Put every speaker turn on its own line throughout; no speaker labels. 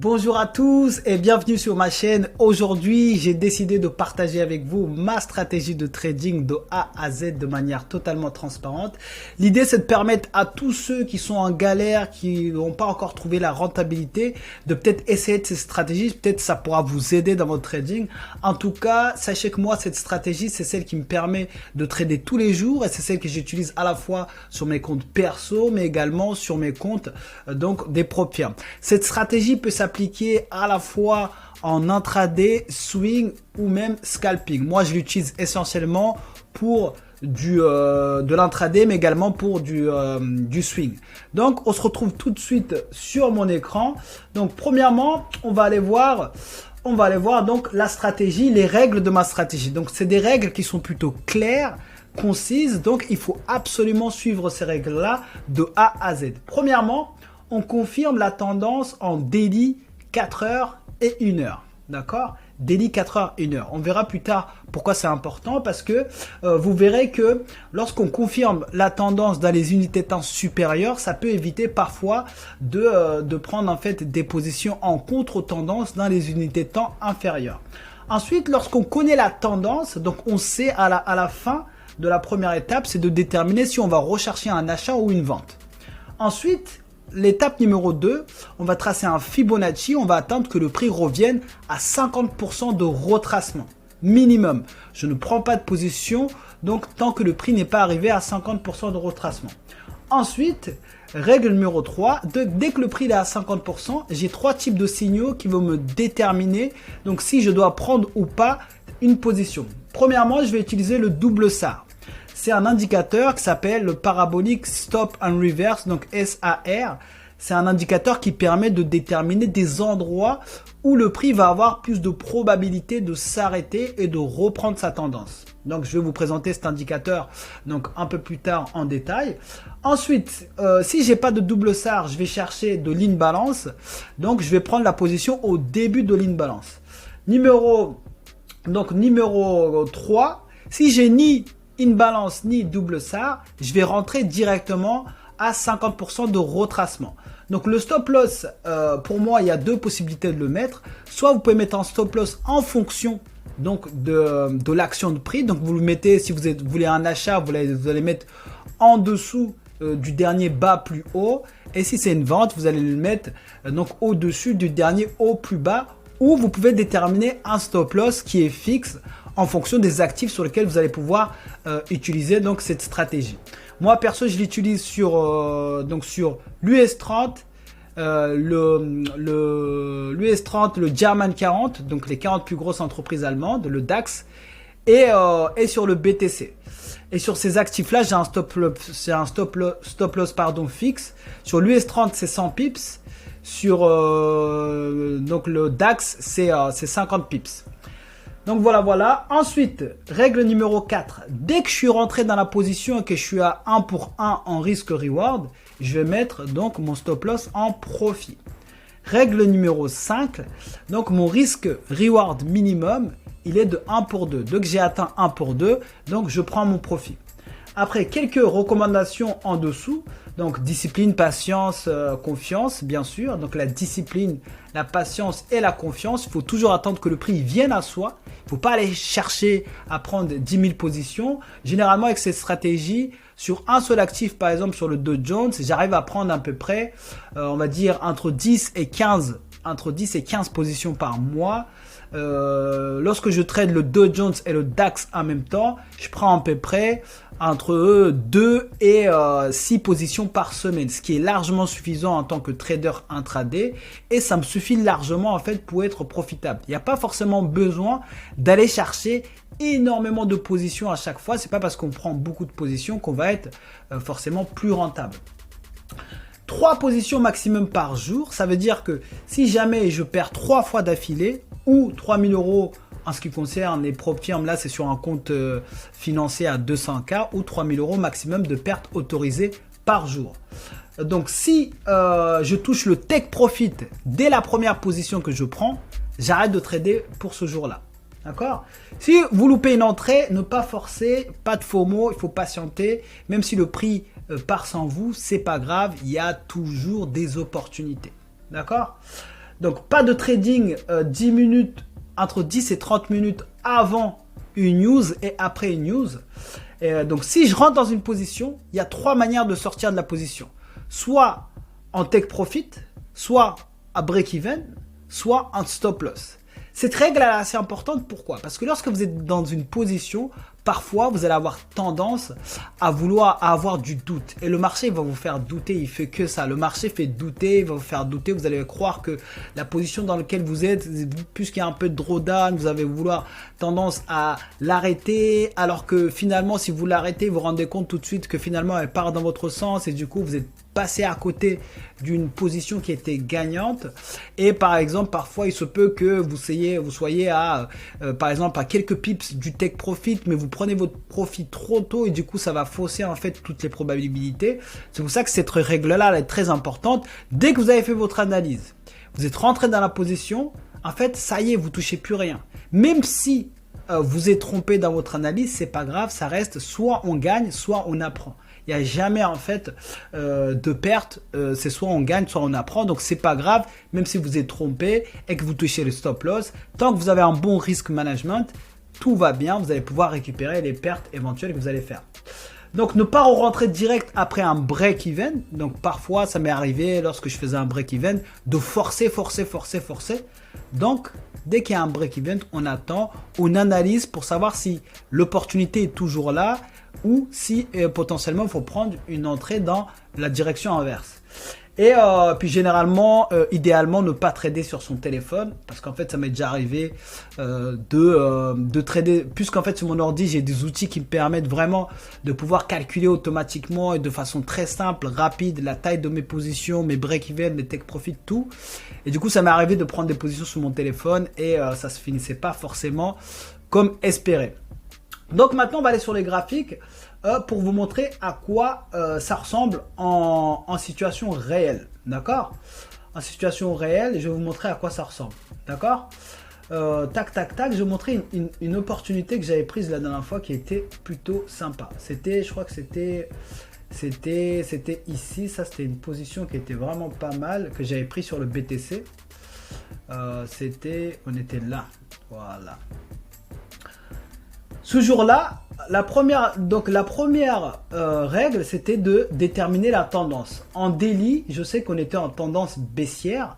Bonjour à tous et bienvenue sur ma chaîne. Aujourd'hui, j'ai décidé de partager avec vous ma stratégie de trading de A à Z de manière totalement transparente. L'idée, c'est de permettre à tous ceux qui sont en galère, qui n'ont pas encore trouvé la rentabilité, de peut-être essayer de ces stratégies. Peut-être ça pourra vous aider dans votre trading. En tout cas, sachez que moi, cette stratégie, c'est celle qui me permet de trader tous les jours et c'est celle que j'utilise à la fois sur mes comptes perso, mais également sur mes comptes donc des propres firmes. Cette stratégie peut s'appliquer à la fois en intraday, swing ou même scalping. Moi, je l'utilise essentiellement pour de l'intraday, mais également pour du swing. Donc, on se retrouve tout de suite sur mon écran. Donc, premièrement, on va aller voir donc la stratégie, les règles de ma stratégie. Donc, c'est des règles qui sont plutôt claires, concises. Donc, il faut absolument suivre ces règles-là de A à Z. Premièrement, on confirme la tendance en daily 4 heures et 1 heure. D'accord? Daily 4 heures, 1 heure. On verra plus tard pourquoi c'est important parce que vous verrez que lorsqu'on confirme la tendance dans les unités de temps supérieures, ça peut éviter parfois de prendre en fait des positions en contre-tendance dans les unités de temps inférieures. Ensuite, lorsqu'on connaît la tendance, donc on sait à la fin de la première étape, c'est de déterminer si on va rechercher un achat ou une vente. Ensuite, l'étape numéro 2, on va tracer un Fibonacci, on va attendre que le prix revienne à 50% de retracement minimum. Je ne prends pas de position donc tant que le prix n'est pas arrivé à 50% de retracement. Ensuite, règle numéro 3, dès que le prix est à 50%, j'ai 3 types de signaux qui vont me déterminer donc si je dois prendre ou pas une position. Premièrement, je vais utiliser le double SAR. C'est un indicateur qui s'appelle le Parabolic Stop and Reverse, donc SAR. C'est un indicateur qui permet de déterminer des endroits où le prix va avoir plus de probabilité de s'arrêter et de reprendre sa tendance. Donc, je vais vous présenter cet indicateur donc un peu plus tard en détail. Ensuite, si j'ai pas de double SAR, je vais chercher de l'imbalance. Donc, je vais prendre la position au début de l'imbalance. Numéro 3, si j'ai ni imbalance ni double SAR, je vais rentrer directement à 50% de retracement. Donc le stop loss, pour moi, il y a deux possibilités de le mettre. Soit vous pouvez mettre un stop loss en fonction donc de l'action de prix. Donc vous le mettez, si vous voulez un achat, vous allez mettre en dessous du dernier bas plus haut. Et si c'est une vente, vous allez le mettre donc au-dessus du dernier haut plus bas. Ou vous pouvez déterminer un stop loss qui est fixe en fonction des actifs sur lesquels vous allez pouvoir utiliser donc cette stratégie. Moi perso, je l'utilise sur l'US 30, l'US 30, le German 40, donc les 40 plus grosses entreprises allemandes, le DAX, et sur le BTC. Et sur ces actifs-là, j'ai un stop loss fixe. Sur l'US 30, c'est 100 pips. Sur donc le DAX, c'est 50 pips. Donc voilà. Ensuite, règle numéro 4. Dès que je suis rentré dans la position et que je suis à 1 pour 1 en risque-reward, je vais mettre donc mon stop loss en profit. Règle numéro 5. Donc mon risque-reward minimum, il est de 1 pour 2. Dès que j'ai atteint 1 pour 2, donc je prends mon profit. Après, quelques recommandations en dessous. Donc, discipline, patience, confiance, bien sûr. Donc, la discipline, la patience et la confiance. Il faut toujours attendre que le prix vienne à soi. Il ne faut pas aller chercher à prendre 10 000 positions. Généralement, avec cette stratégie, sur un seul actif, par exemple sur le Dow Jones, j'arrive à prendre à peu près, on va dire, entre 10 et 15 positions par mois. Lorsque je trade le Dow Jones et le DAX en même temps, je prends à peu près entre 2 et 6 positions par semaine, ce qui est largement suffisant en tant que trader intraday et ça me suffit largement en fait pour être profitable. Il n'y a pas forcément besoin d'aller chercher énormément de positions à chaque fois. C'est pas parce qu'on prend beaucoup de positions qu'on va être forcément plus rentable. 3 positions maximum par jour, ça veut dire que si jamais je perds 3 fois d'affilée ou 3 000 € en ce qui concerne les propres firmes, là c'est sur un compte financier à 200K ou 3 000 € maximum de pertes autorisées par jour. Donc si je touche le take profit dès la première position que je prends, j'arrête de trader pour ce jour-là. D'accord? Si vous loupez une entrée, ne pas forcer, pas de FOMO, il faut patienter. Même si le prix part sans vous, c'est pas grave, il y a toujours des opportunités. D'accord? Donc, pas de trading 10 minutes, entre 10 et 30 minutes avant une news et après une news. Et donc, si je rentre dans une position, il y a 3 manières de sortir de la position. Soit en take profit, soit à break-even, soit en stop loss. Cette règle est assez importante. Pourquoi? Parce que lorsque vous êtes dans une position, parfois vous allez avoir tendance à avoir du doute. Et le marché va vous faire douter, il fait que ça. Le marché fait douter, il va vous faire douter. Vous allez croire que la position dans laquelle vous êtes, puisqu'il y a un peu de drawdown, vous avez vouloir tendance à l'arrêter. Alors que finalement, si vous l'arrêtez, vous vous rendez compte tout de suite que finalement elle part dans votre sens. Et du coup, vous êtes passé à côté d'une position qui était gagnante. Et par exemple, parfois il se peut que vous soyez à par exemple à quelques pips du take profit, mais vous prenez votre profit trop tôt et du coup ça va fausser en fait toutes les probabilités. C'est pour ça que cette règle là est très importante. Dès que vous avez fait votre analyse, vous êtes rentré dans la position, en fait ça y est, vous touchez plus rien. Même si vous êtes trompé dans votre analyse, c'est pas grave, ça reste soit on gagne, soit on apprend. Il n'y a jamais en fait de perte, c'est soit on gagne, soit on apprend. Donc c'est pas grave, même si vous êtes trompé et que vous touchez le stop loss. Tant que vous avez un bon risk management, tout va bien, vous allez pouvoir récupérer les pertes éventuelles que vous allez faire. Donc ne pas rentrer direct après un break-even. Donc parfois ça m'est arrivé lorsque je faisais un break-even de forcer. Donc dès qu'il y a un break-even, on attend, on analyse pour savoir si l'opportunité est toujours là ou si potentiellement il faut prendre une entrée dans la direction inverse. Et puis généralement, idéalement, ne pas trader sur son téléphone, parce qu'en fait, ça m'est déjà arrivé de trader, puisqu'en fait sur mon ordi, j'ai des outils qui me permettent vraiment de pouvoir calculer automatiquement et de façon très simple, rapide, la taille de mes positions, mes break-even, mes take profit, tout. Et du coup, ça m'est arrivé de prendre des positions sur mon téléphone et ça se finissait pas forcément comme espéré. Donc maintenant, on va aller sur les graphiques pour vous montrer à quoi ça ressemble en situation réelle. D'accord? En situation réelle, je vais vous montrer à quoi ça ressemble. D'accord? Tac, tac, tac. Je vais vous montrer une opportunité que j'avais prise la dernière fois qui était plutôt sympa. C'était, je crois que c'était ici. Ça, c'était une position qui était vraiment pas mal, que j'avais pris sur le BTC. On était là. Voilà. Ce jour-là, la première règle, c'était de déterminer la tendance. En daily, je sais qu'on était en tendance baissière,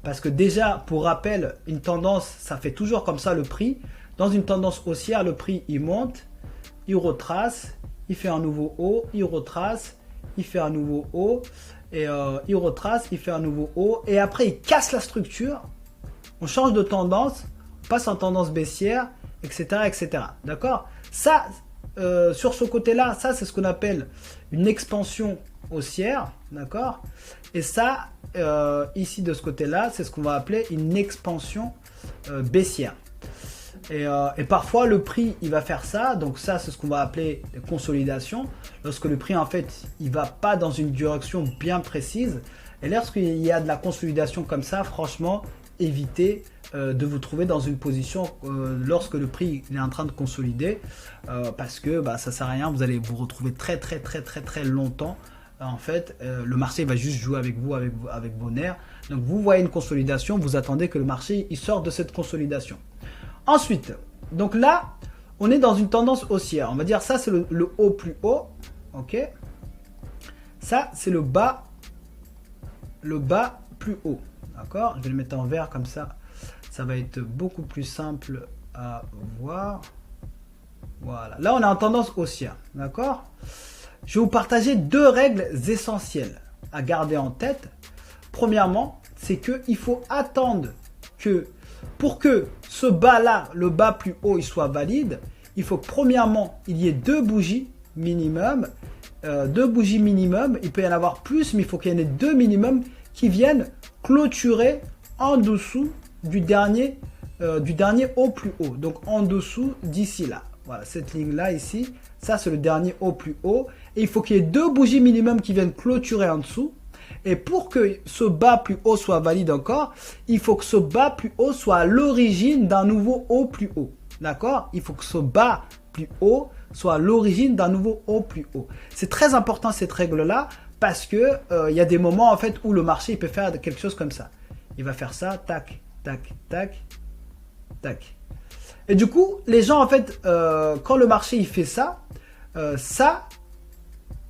parce que déjà, pour rappel, une tendance, ça fait toujours comme ça le prix. Dans une tendance haussière, le prix, il monte, il retrace, il fait un nouveau haut, il retrace, il fait un nouveau haut, et il retrace, il fait un nouveau haut, et après, il casse la structure, on change de tendance, on passe en tendance baissière, etc. etc. D'accord? Ça, sur ce côté-là, ça c'est ce qu'on appelle une expansion haussière. D'accord? Et ça, ici de ce côté-là, c'est ce qu'on va appeler une expansion baissière. Et parfois le prix il va faire ça, donc ça c'est ce qu'on va appeler consolidation. Lorsque le prix en fait il va pas dans une direction bien précise. Et lorsqu'il y a de la consolidation comme ça, franchement, évitez de vous trouver dans une position lorsque le prix est en train de consolider parce que ça sert à rien, vous allez vous retrouver très longtemps. En fait, le marché va juste jouer avec vous, avec vos nerfs. Donc vous voyez une consolidation, vous attendez que le marché il sorte de cette consolidation. Ensuite, donc là, on est dans une tendance haussière. On va dire ça c'est le haut plus haut, ok. Ça c'est le bas plus haut, d'accord. Je vais le mettre en vert comme ça. Ça va être beaucoup plus simple à voir. Voilà. Là, on est en tendance haussière. D'accord? Je vais vous partager deux règles essentielles à garder en tête. Premièrement, c'est qu'il faut attendre que pour que ce bas-là, le bas plus haut, il soit valide, il faut que premièrement, il y ait deux bougies minimum. Deux bougies minimum. Il peut y en avoir plus, mais il faut qu'il y en ait deux minimum qui viennent clôturer en dessous du dernier haut plus haut, donc en dessous d'ici là. Voilà, cette ligne là ici, ça c'est le dernier haut plus haut, et il faut qu'il y ait deux bougies minimum qui viennent clôturer en dessous. Et pour que ce bas plus haut soit valide encore, il faut que ce bas plus haut soit à l'origine d'un nouveau haut plus haut. D'accord? Il faut que ce bas plus haut soit à l'origine d'un nouveau haut plus haut. C'est très important cette règle là, parce que il y a des moments en fait où le marché il peut faire quelque chose comme ça. il va faire ça, tac, tac, tac, tac. Et du coup, les gens, en fait, quand le marché il fait ça,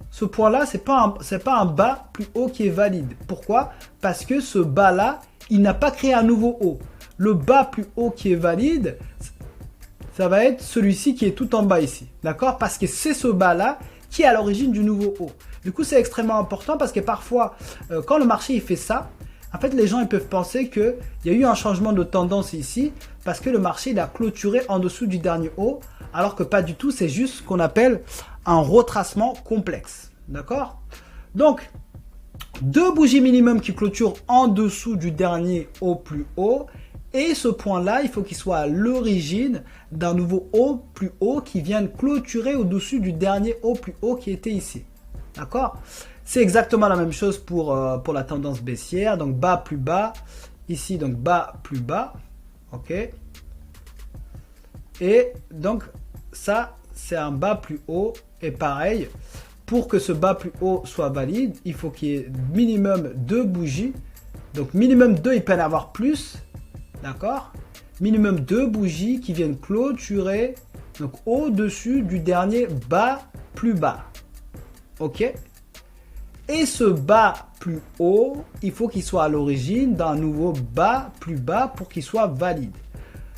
ce point-là, c'est pas un bas plus haut qui est valide. Pourquoi? Parce que ce bas-là, il n'a pas créé un nouveau haut. Le bas plus haut qui est valide, ça va être celui-ci qui est tout en bas ici. D'accord? Parce que c'est ce bas-là qui est à l'origine du nouveau haut. Du coup, c'est extrêmement important parce que parfois, quand le marché il fait ça, en fait, les gens ils peuvent penser qu'il y a eu un changement de tendance ici parce que le marché il a clôturé en dessous du dernier haut, alors que pas du tout, c'est juste ce qu'on appelle un retracement complexe. D'accord? Donc, deux bougies minimum qui clôturent en dessous du dernier haut plus haut. Et ce point-là, il faut qu'il soit à l'origine d'un nouveau haut plus haut qui vienne clôturer au-dessus du dernier haut plus haut qui était ici. D'accord? C'est exactement la même chose pour la tendance baissière. Donc bas plus bas. Ici, donc bas plus bas. OK? Et donc ça, c'est un bas plus haut. Et pareil, pour que ce bas plus haut soit valide, il faut qu'il y ait minimum 2 bougies. Donc minimum 2, il peut y en avoir plus. D'accord? Minimum 2 bougies qui viennent clôturer donc au-dessus du dernier bas plus bas. OK? Et ce bas plus haut, il faut qu'il soit à l'origine d'un nouveau bas plus bas pour qu'il soit valide.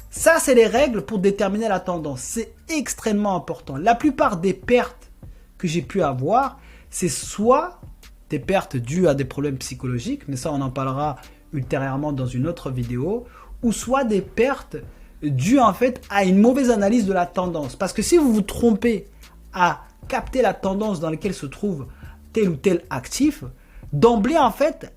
Ça, c'est les règles pour déterminer la tendance. C'est extrêmement important. La plupart des pertes que j'ai pu avoir, c'est soit des pertes dues à des problèmes psychologiques, mais ça, on en parlera ultérieurement dans une autre vidéo, ou soit des pertes dues en fait à une mauvaise analyse de la tendance. Parce que si vous vous trompez à capter la tendance dans laquelle se trouve tel ou tel actif, d'emblée en fait,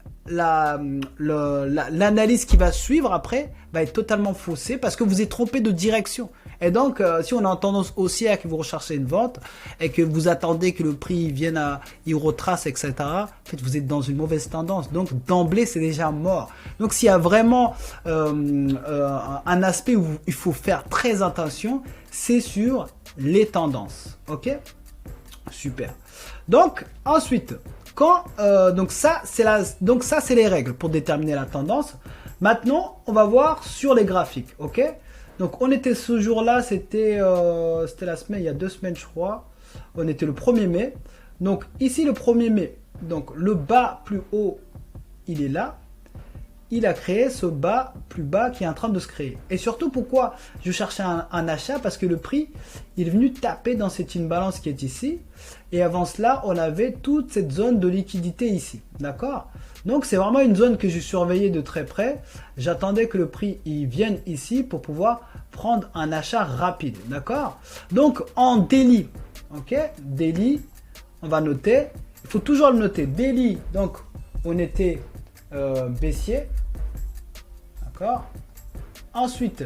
l'analyse qui va suivre après va être totalement faussée parce que vous êtes trompé de direction. Et donc, si on a une tendance haussière que vous recherchez une vente et que vous attendez que le prix vienne il retrace, etc., en fait, vous êtes dans une mauvaise tendance. Donc, d'emblée, c'est déjà mort. Donc, s'il y a vraiment un aspect où il faut faire très attention, c'est sur les tendances. OK? Super. Donc, ensuite, donc ça, c'est les règles pour déterminer la tendance. Maintenant, on va voir sur les graphiques. OK? Donc, on était ce jour-là, c'était la semaine, il y a 2 semaines, je crois. On était le 1er mai. Donc, ici, le 1er mai, donc le bas plus haut, il est là. Il a créé ce bas plus bas qui est en train de se créer. Et surtout, pourquoi je cherchais un achat? Parce que le prix, il est venu taper dans cette imbalance qui est ici. Et avant cela, on avait toute cette zone de liquidité ici. D'accord? Donc, c'est vraiment une zone que je surveillais de très près. J'attendais que le prix il vienne ici pour pouvoir prendre un achat rapide. D'accord? Donc, en daily, ok? Daily, on va noter. Il faut toujours le noter. Daily, donc, on était baissier. D'accord? Ensuite,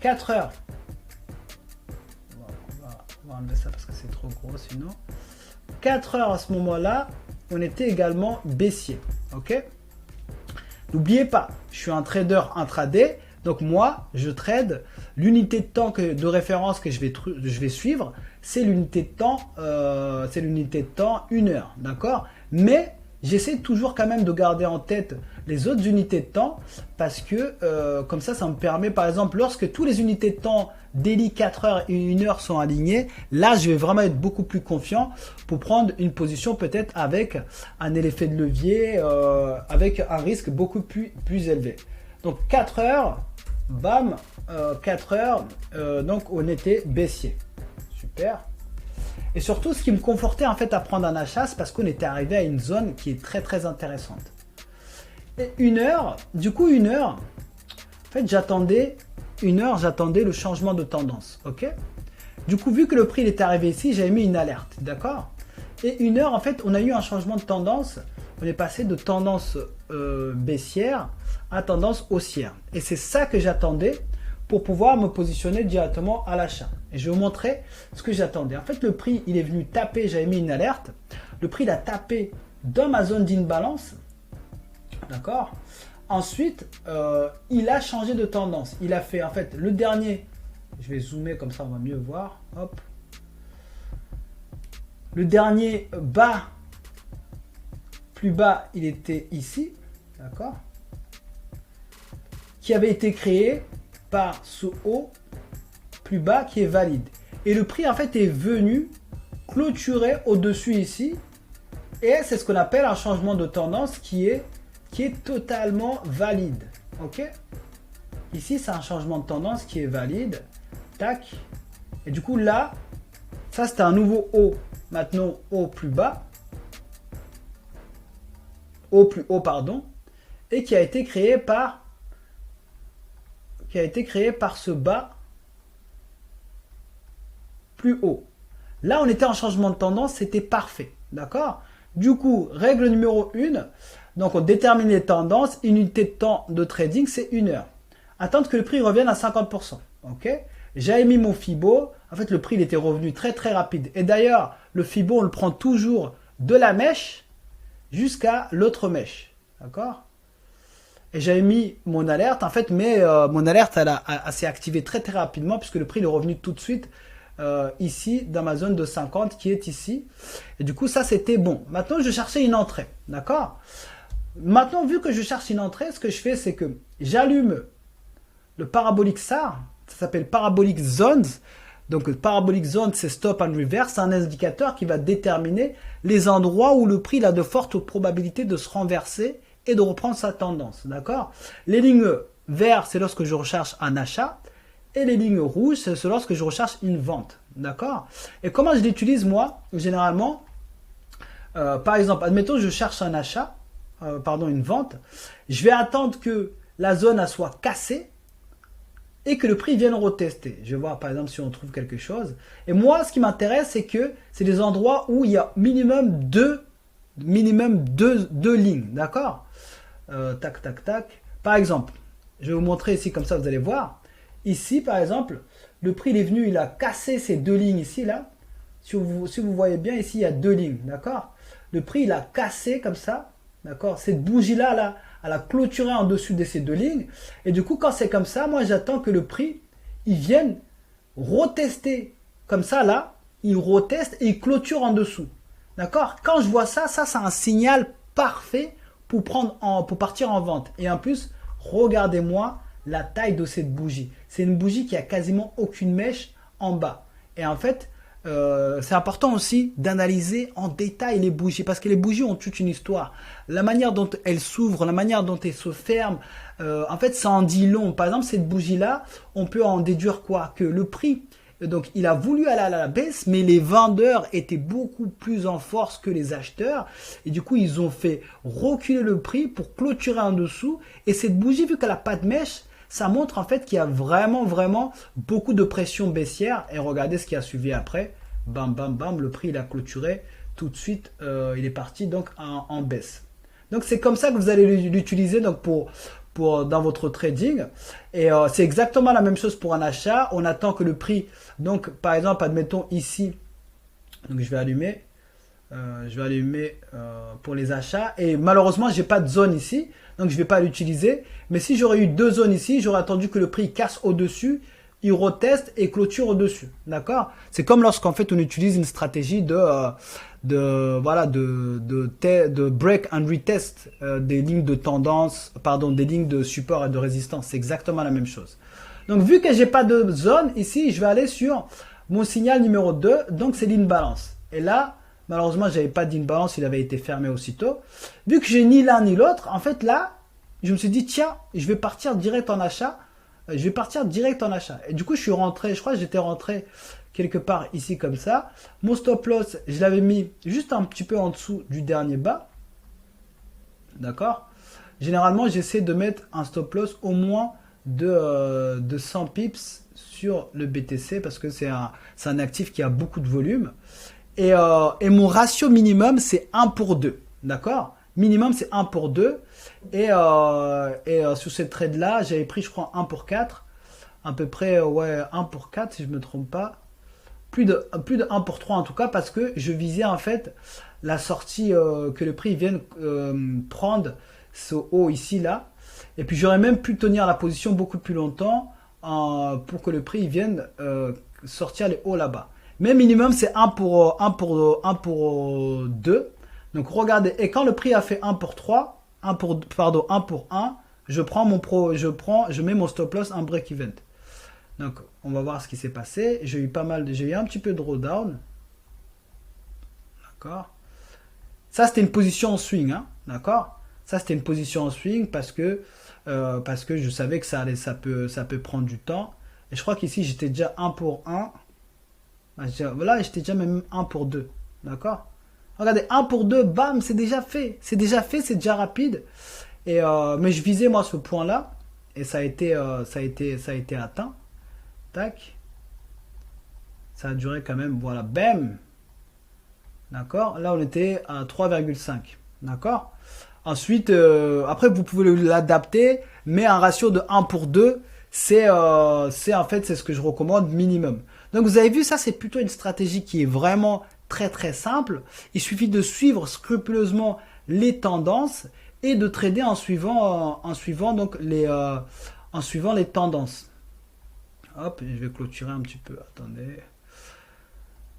4 heures. On va enlever ça parce que c'est trop gros sinon. 4 heures à ce moment-là, on était également baissier. Ok? N'oubliez pas, je suis un trader intraday. Donc moi, je trade l'unité de temps de référence que je vais suivre. C'est l'unité de temps, 1 heure. D'accord? Mais j'essaie toujours quand même de garder en tête les autres unités de temps parce que comme ça me permet, par exemple, lorsque tous les unités de temps daily 4 heures et 1 heure sont alignées, là, je vais vraiment être beaucoup plus confiant pour prendre une position peut-être avec un effet de levier, avec un risque beaucoup plus élevé. Donc 4 heures, bam, 4 heures, donc on était baissier. Super. Et surtout, ce qui me confortait en fait à prendre un achat, c'est parce qu'on était arrivé à une zone qui est très très intéressante. Et 1 heure, du coup 1 heure, en fait j'attendais le changement de tendance. Ok? Du coup, vu que le prix il était arrivé ici, j'avais mis une alerte. D'accord? Et 1 heure, en fait, on a eu un changement de tendance. On est passé de tendance baissière à tendance haussière. Et c'est ça que j'attendais pour pouvoir me positionner directement à l'achat. Et je vais vous montrer ce que j'attendais. En fait, le prix, il est venu taper, j'avais mis une alerte. Le prix, il a tapé dans ma zone d'imbalance. D'accord? Ensuite, il a changé de tendance. Il a fait, en fait, le dernier, je vais zoomer comme ça, on va mieux voir. Hop. Le dernier bas, plus bas, il était ici. D'accord? qui avait été créé par ce haut plus bas qui est valide. Et le prix en fait est venu clôturer au-dessus ici. Et c'est ce qu'on appelle un changement de tendance qui est totalement valide. Ok? Ici, c'est un changement de tendance qui est valide. Tac. Et du coup, là, ça, c'était un nouveau haut. Maintenant, haut plus bas. Haut plus haut, pardon. Et qui a été créé par ce bas plus haut. Là, on était en changement de tendance. C'était parfait. D'accord? Du coup, règle numéro 1. Donc, on détermine les tendances. Unité de temps de trading, c'est 1 heure. Attendre que le prix revienne à 50%. Ok? J'avais mis mon Fibo. En fait, le prix il était revenu très très rapide. Et d'ailleurs, le Fibo, on le prend toujours de la mèche jusqu'à l'autre mèche. D'accord? Et j'avais mis mon alerte. En fait, mais mon alerte, elle s'est activée très très rapidement puisque le prix il est revenu tout de suite ici dans ma zone de 50 qui est ici. Et du coup, ça c'était bon. Maintenant, je cherchais une entrée. D'accord? Maintenant, vu que je cherche une entrée, ce que je fais, c'est que j'allume le parabolique SAR. Ça s'appelle Parabolic Zones. Donc, le Parabolic Zone, c'est Stop and Reverse. C'est un indicateur qui va déterminer les endroits où le prix a de fortes probabilités de se renverser et de reprendre sa tendance. D'accord? Les lignes vertes, c'est lorsque je recherche un achat. Et les lignes rouges, c'est lorsque je recherche une vente. D'accord? Et comment je l'utilise, moi, généralement? Par exemple, admettons, je cherche un achat, une vente. Je vais attendre que la zone soit cassée et que le prix vienne retester. Je vais voir par exemple si on trouve quelque chose. Et moi, ce qui m'intéresse, c'est que c'est des endroits où il y a minimum deux lignes. D'accord? Tac, tac, tac. Par exemple, je vais vous montrer ici, comme ça vous allez voir. Ici, par exemple, le prix il est venu, il a cassé ces deux lignes ici, là. Si vous voyez bien, ici, il y a deux lignes. D'accord? Le prix, il a cassé comme ça. D'accord? Cette bougie-là, là, elle a clôturé en dessus de ces deux lignes. Et du coup, quand c'est comme ça, moi, j'attends que le prix, il vienne retester. Comme ça, là, il reteste et il clôture en dessous. D'accord? Quand je vois ça, c'est un signal parfait pour partir en vente. Et en plus, regardez-moi la taille de cette bougie. C'est une bougie qui a quasiment aucune mèche en bas. Et en fait, c'est important aussi d'analyser en détail les bougies parce que les bougies ont toute une histoire. La manière dont elles s'ouvrent, la manière dont elles se ferment, en fait, ça en dit long. Par exemple, cette bougie-là, on peut en déduire quoi? Que le prix, donc il a voulu aller à la baisse, mais les vendeurs étaient beaucoup plus en force que les acheteurs. Et du coup, ils ont fait reculer le prix pour clôturer en dessous. Et cette bougie, vu qu'elle n'a pas de mèche, ça montre en fait qu'il y a vraiment beaucoup de pression baissière. Et regardez ce qui a suivi après. Bam, bam, bam, le prix il a clôturé. Tout de suite, il est parti donc en baisse. Donc c'est comme ça que vous allez l'utiliser donc dans votre trading. Et c'est exactement la même chose pour un achat. On attend que le prix, donc par exemple, admettons ici, donc je vais allumer pour les achats. Et malheureusement, j'ai pas de zone ici. Donc, je vais pas l'utiliser. Mais si j'aurais eu deux zones ici, j'aurais attendu que le prix casse au-dessus, il reteste et clôture au-dessus. D'accord? C'est comme lorsqu'en fait, on utilise une stratégie de break and retest des lignes de tendance, des lignes de support et de résistance. C'est exactement la même chose. Donc, vu que j'ai pas de zone ici, je vais aller sur mon signal numéro 2. Donc, c'est l'inbalance. Et là, malheureusement, j'avais pas d'inbalance, il avait été fermé aussitôt. Vu que j'ai ni l'un ni l'autre, en fait là, je me suis dit tiens, je vais partir direct en achat. Et du coup, je suis rentré, je crois que j'étais rentré quelque part ici comme ça. Mon stop loss, je l'avais mis juste un petit peu en dessous du dernier bas. D'accord? Généralement, j'essaie de mettre un stop loss au moins de 100 pips sur le BTC parce que c'est un actif qui a beaucoup de volume. Et mon ratio minimum, c'est 1 pour 2. D'accord? Minimum, c'est 1 pour 2. Et sur cette trade-là, j'avais pris, je crois, 1 pour 4. À peu près, 1 pour 4, si je ne me trompe pas. Plus de 1 pour 3, en tout cas, parce que je visais, en fait, la sortie, que le prix vienne prendre ce haut ici, là. Et puis, j'aurais même pu tenir la position beaucoup plus longtemps pour que le prix vienne sortir les hauts là-bas. Mais minimum, c'est 1 pour 2. Donc, regardez. Et quand le prix a fait 1 pour 3, 1 pour 1, je mets mon stop loss en break-even. Donc, on va voir ce qui s'est passé. J'ai eu un petit peu de drawdown. D'accord. Ça, c'était une position en swing, hein, d'accord. Ça, c'était une position en swing parce que je savais que ça peut prendre du temps. Et je crois qu'ici, j'étais déjà 1 pour 1. Voilà, j'étais déjà même 1 pour 2. D'accord. Regardez, 1 pour 2, bam, c'est déjà fait. C'est déjà fait, c'est déjà rapide. Mais je visais, moi, ce point-là. Et ça a été atteint. Tac. Ça a duré quand même, voilà, bam. D'accord. Là, on était à 3,5. D'accord. Ensuite, après, vous pouvez l'adapter, mais un ratio de 1 pour 2, c'est en fait, c'est ce que je recommande minimum. Donc, vous avez vu, ça, c'est plutôt une stratégie qui est vraiment très, très simple. Il suffit de suivre scrupuleusement les tendances et de trader en suivant donc en suivant les tendances. Hop, je vais clôturer un petit peu. Attendez.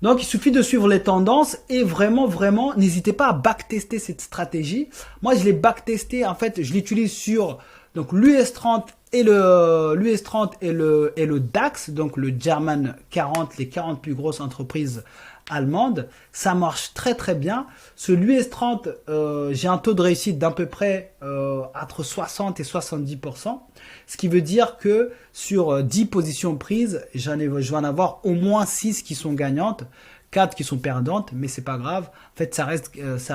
Donc, il suffit de suivre les tendances et vraiment, n'hésitez pas à backtester cette stratégie. Moi, je l'ai backtesté. En fait, je l'utilise sur donc l'US30 et le DAX, donc le German 40, les 40 plus grosses entreprises allemandes. Ça marche très, très bien. Ce l'US30, j'ai un taux de réussite d'à peu près entre 60 et 70%. Ce qui veut dire que sur 10 positions prises, je vais en avoir au moins 6 qui sont gagnantes, 4 qui sont perdantes, mais c'est pas grave. En fait, ça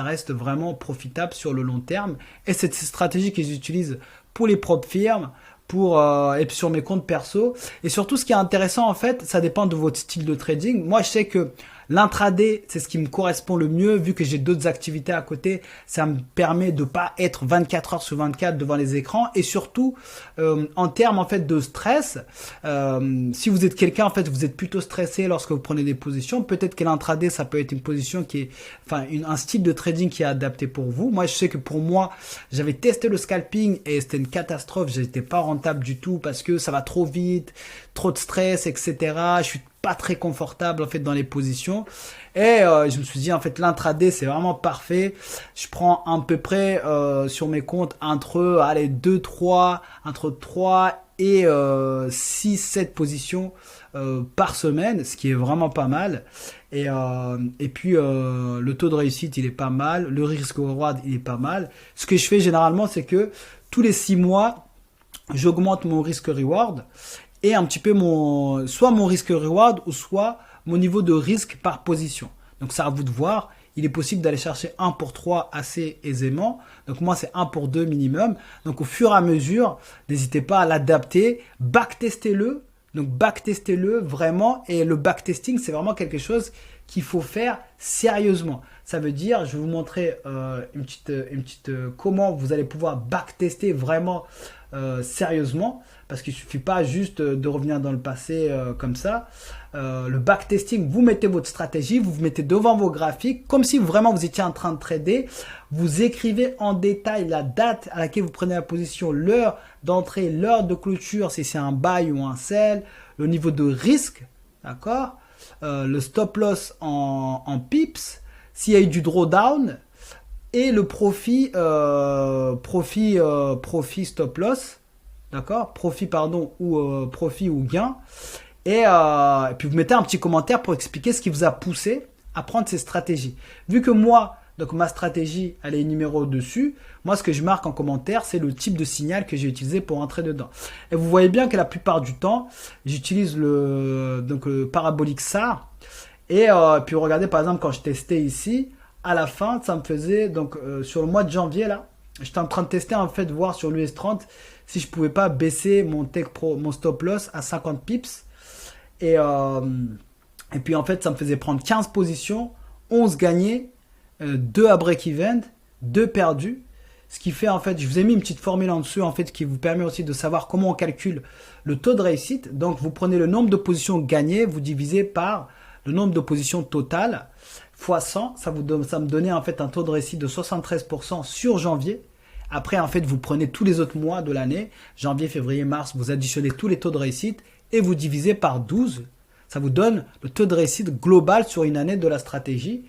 reste vraiment profitable sur le long terme. Et c'est cette stratégie que j'utilise pour les propres firmes, et puis sur mes comptes perso. Et surtout, ce qui est intéressant, en fait, ça dépend de votre style de trading. Moi, je sais que l'intraday, c'est ce qui me correspond le mieux, vu que j'ai d'autres activités à côté. Ça me permet de pas être 24 heures sur 24 devant les écrans. Et surtout, en termes en fait de stress, si vous êtes quelqu'un, en fait, vous êtes plutôt stressé lorsque vous prenez des positions. Peut-être que l'intraday, ça peut être une position qui est, enfin, un style de trading qui est adapté pour vous. Moi, je sais que pour moi, j'avais testé le scalping et c'était une catastrophe. J'étais pas rentable du tout parce que ça va trop vite, trop de stress, etc. Je suis pas très confortable en fait dans les positions et je me suis dit en fait l'intraday c'est vraiment parfait. Je prends à peu près sur mes comptes entre 3 et 6-7 positions par semaine, ce qui est vraiment pas mal. Et puis le taux de réussite il est pas mal, le risk reward il est pas mal. Ce que je fais généralement c'est que tous les 6 mois j'augmente mon risk reward et un petit peu soit mon risque reward ou soit mon niveau de risque par position. Donc c'est à vous de voir. Il est possible d'aller chercher 1 pour 3 assez aisément. Donc moi c'est 1 pour 2 minimum. Donc au fur et à mesure, n'hésitez pas à l'adapter, backtestez-le. Donc backtestez-le vraiment. Et le backtesting c'est vraiment quelque chose qu'il faut faire sérieusement. Ça veut dire, je vais vous montrer une petite comment vous allez pouvoir backtester vraiment sérieusement, parce qu'il suffit pas juste de revenir dans le passé comme ça. Le backtesting, vous mettez votre stratégie, vous vous mettez devant vos graphiques, comme si vraiment vous étiez en train de trader. Vous écrivez en détail la date à laquelle vous prenez la position, l'heure d'entrée, l'heure de clôture, si c'est un buy ou un sell, le niveau de risque, d'accord, le stop loss en pips, s'il y a eu du drawdown et le profit stop loss, d'accord, profit ou gain. Et puis vous mettez un petit commentaire pour expliquer ce qui vous a poussé à prendre ces stratégies. Vu que moi, donc ma stratégie, elle est numéro dessus, moi ce que je marque en commentaire, c'est le type de signal que j'ai utilisé pour entrer dedans. Et vous voyez bien que la plupart du temps, j'utilise le parabolique SAR. Et puis regardez par exemple quand je testais ici, à la fin, ça me faisait, donc sur le mois de janvier là, j'étais en train de tester en fait, voir sur l'US30 si je pouvais pas baisser mon stop loss à 50 pips. Et puis en fait, ça me faisait prendre 15 positions, 11 gagnés, 2 à break-even, 2 perdus. Ce qui fait en fait, je vous ai mis une petite formule en dessous en fait qui vous permet aussi de savoir comment on calcule le taux de réussite. Donc vous prenez le nombre de positions gagnées, vous divisez par le nombre de positions totales fois 100, ça me donnait en fait un taux de réussite de 73% sur janvier. Après en fait, vous prenez tous les autres mois de l'année, janvier, février, mars, vous additionnez tous les taux de réussite et vous divisez par 12. Ça vous donne le taux de réussite global sur une année de la stratégie.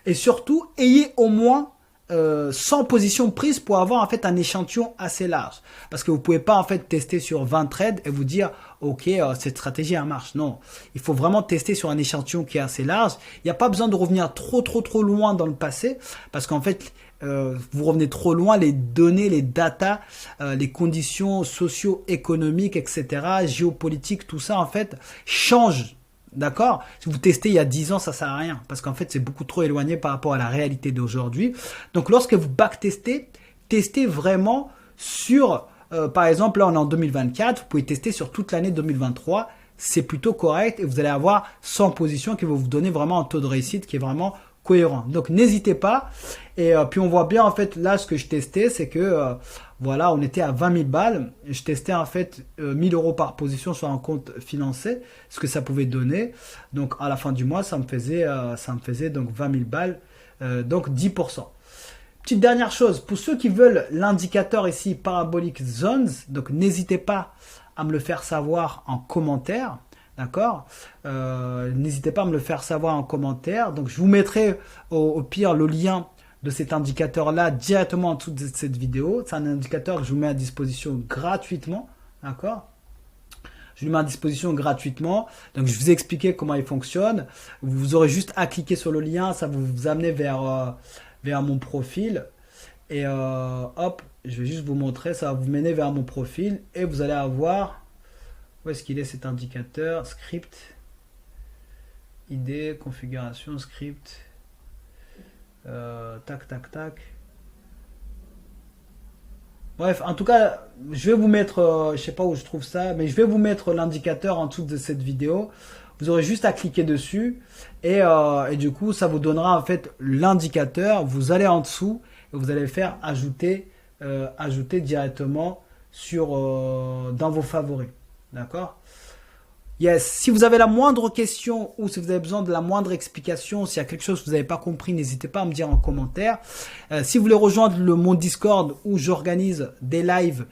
Et surtout, ayez au moins 100 positions prises pour avoir en fait un échantillon assez large. Parce que vous pouvez pas en fait tester sur 20 trades et vous dire ok cette stratégie elle marche. Non, il faut vraiment tester sur un échantillon qui est assez large. Il n'y a pas besoin de revenir trop loin dans le passé parce qu'en fait vous revenez trop loin, les données, les datas, les conditions socio-économiques, etc., géopolitiques, tout ça en fait change. D'accord? Si vous testez il y a 10 ans, ça sert à rien. Parce qu'en fait, c'est beaucoup trop éloigné par rapport à la réalité d'aujourd'hui. Donc, lorsque vous backtestez, testez vraiment sur, par exemple, là, on est en 2024. Vous pouvez tester sur toute l'année 2023. C'est plutôt correct et vous allez avoir 100 positions qui vont vous donner vraiment un taux de réussite qui est vraiment cohérent. Donc, n'hésitez pas. Et puis, on voit bien, en fait, là, ce que je testais, c'est que, voilà, on était à 20 000 balles. Et je testais, en fait, 1000 euros par position sur un compte financé, ce que ça pouvait donner. Donc, à la fin du mois, ça me faisait donc 20 000 balles, donc 10%. Petite dernière chose, pour ceux qui veulent l'indicateur ici, Parabolic Zones, donc n'hésitez pas à me le faire savoir en commentaire. D'accord, n'hésitez pas à me le faire savoir en commentaire. Donc, je vous mettrai au pire le lien de cet indicateur-là directement en dessous de cette vidéo. C'est un indicateur que je vous mets à disposition gratuitement. D'accord, je le mets à disposition gratuitement. Donc, je vous ai expliqué comment il fonctionne. Vous aurez juste à cliquer sur le lien. Ça va vous amener vers mon profil. Et hop, je vais juste vous montrer. Ça va vous mener vers mon profil. Et vous allez avoir... Où est-ce qu'il est cet indicateur? Script, idée, configuration, script, tac, tac, tac. Bref, en tout cas, je vais vous mettre, je sais pas où je trouve ça, mais je vais vous mettre l'indicateur en dessous de cette vidéo. Vous aurez juste à cliquer dessus et du coup, ça vous donnera en fait l'indicateur. Vous allez en dessous et vous allez faire ajouter directement dans vos favoris. D'accord? Yes. Si vous avez la moindre question ou si vous avez besoin de la moindre explication, s'il y a quelque chose que vous n'avez pas compris, n'hésitez pas à me dire en commentaire. Si vous voulez rejoindre mon Discord où j'organise des lives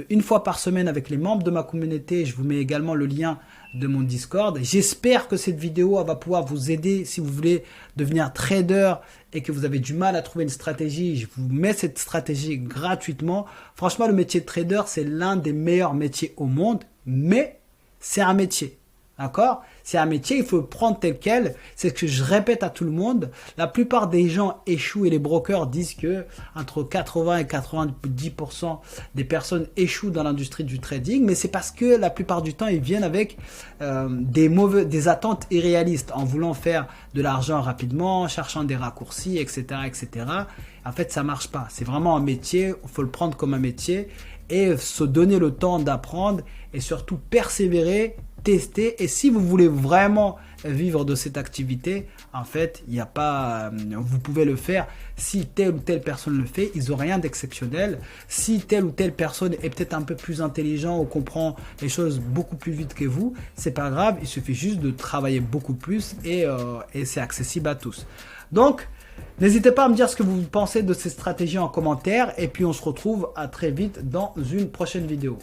une fois par semaine avec les membres de ma communauté, je vous mets également le lien de mon Discord. J'espère que cette vidéo va pouvoir vous aider si vous voulez devenir trader et que vous avez du mal à trouver une stratégie. Je vous mets cette stratégie gratuitement. Franchement, le métier de trader, c'est l'un des meilleurs métiers au monde. Mais c'est un métier, d'accord? C'est un métier, il faut le prendre tel quel. C'est ce que je répète à tout le monde. La plupart des gens échouent et les brokers disent que entre 80 et 90% des personnes échouent dans l'industrie du trading. Mais c'est parce que la plupart du temps, ils viennent avec des attentes irréalistes en voulant faire de l'argent rapidement, cherchant des raccourcis, etc., etc. En fait, ça marche pas. C'est vraiment un métier, il faut le prendre comme un métier et se donner le temps d'apprendre et surtout persévérer, tester. Et si vous voulez vraiment vivre de cette activité, en fait, il n'y a pas, vous pouvez le faire. Si telle ou telle personne le fait, ils n'ont rien d'exceptionnel. Si telle ou telle personne est peut-être un peu plus intelligent ou comprend les choses beaucoup plus vite que vous, c'est pas grave. Il suffit juste de travailler beaucoup plus et c'est accessible à tous. Donc, n'hésitez pas à me dire ce que vous pensez de ces stratégies en commentaire et puis on se retrouve à très vite dans une prochaine vidéo.